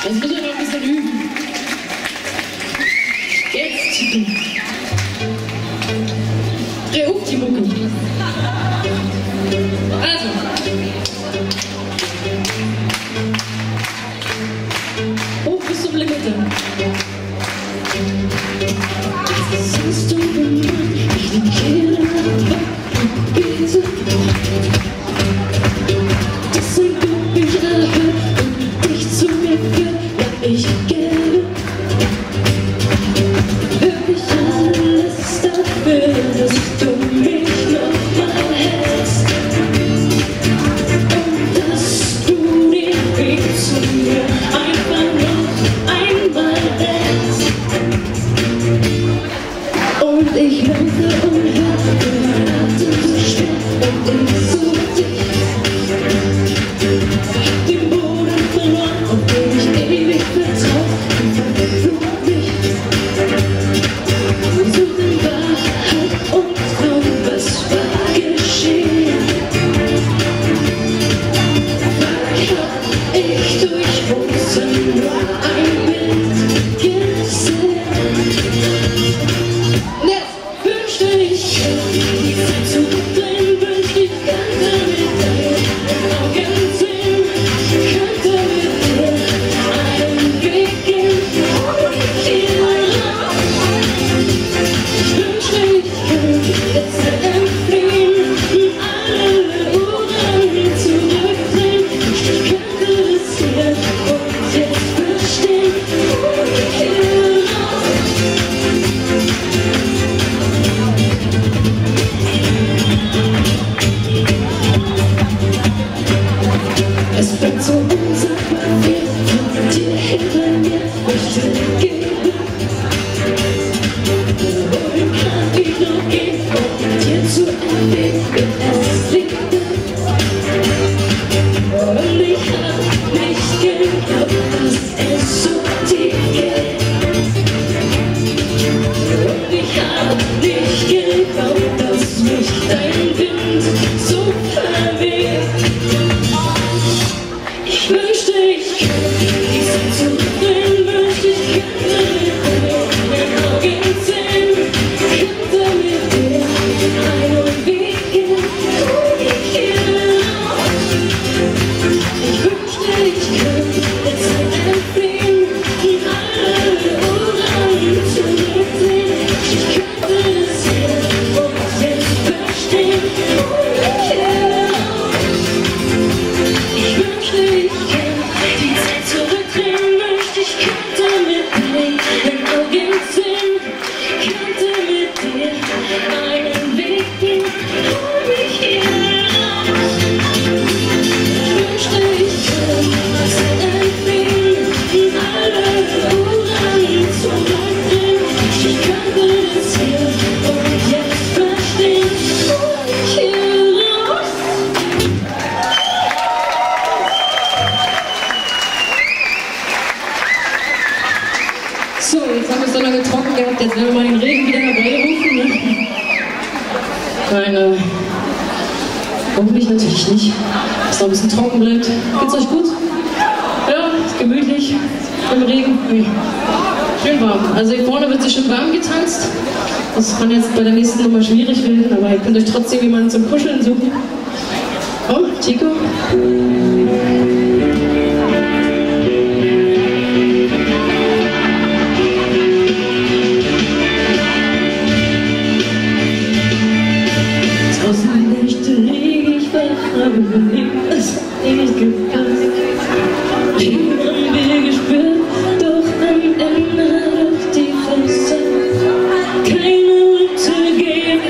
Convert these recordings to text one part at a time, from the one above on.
Das müssen wir noch ein bisschen üben. Jetzt. Dreh auf die Mucke. Also. Hoch bis zum Limit. Siehst du, ich den Kehrer bitte. Das sind Bücher und dich zu mir führt, ja ich gebe wirklich alles dafür, dass du mich noch mal hältst und dass du den Weg zu mir einfach noch einmal hältst. Und ich laufe und höre den Atem so schwer und ich suche dich. Hab den Boden verloren, auf den ich ewig vertraut und verflucht mich. Suche in Wahrheit und Traum, was war geschehen? Hab ich durch Hosen nur ein Bild gesehen? So, jetzt haben wir es so lange trocken gehabt, jetzt werden wir mal den Regen wieder herbeirufen. Ne? Nein, hoffentlich natürlich nicht, dass es noch ein bisschen trocken bleibt. Geht's euch gut? Ja, ist gemütlich im Regen. Schön warm. Also hier vorne wird sich schon warm getanzt. Das kann jetzt bei der nächsten Nummer schwierig werden, aber ihr könnt euch trotzdem jemanden zum Kuscheln suchen. Komm, Chico. Das nicht gepasst. Ich hab mir gespürt, doch am Ende läuft die Fresse. Keine Route geht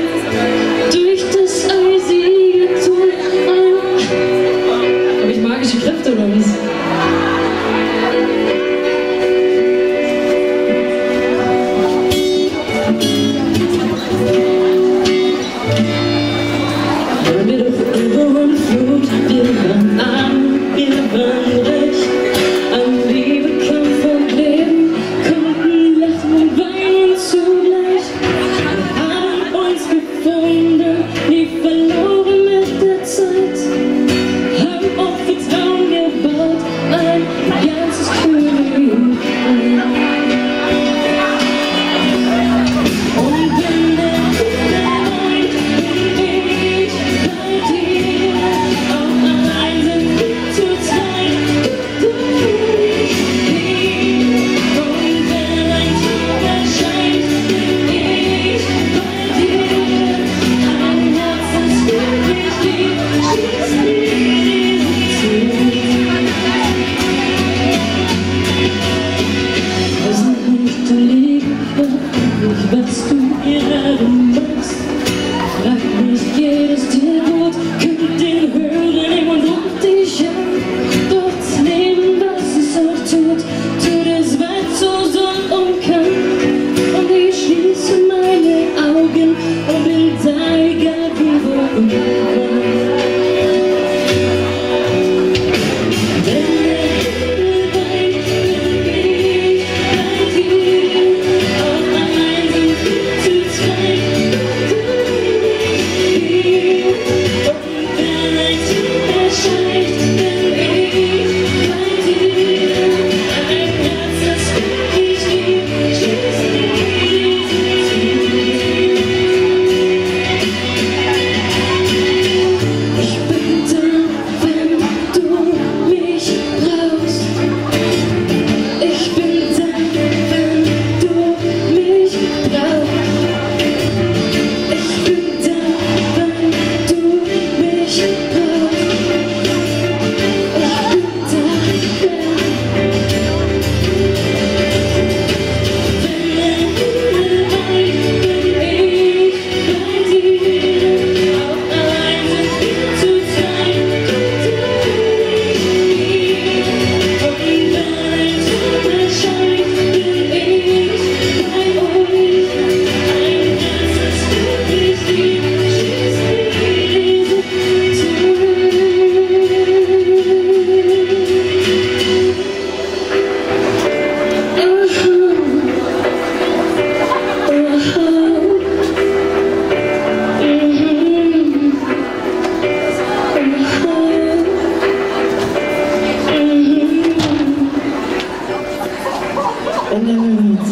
durch das eisige Tor. Wenn der Himmel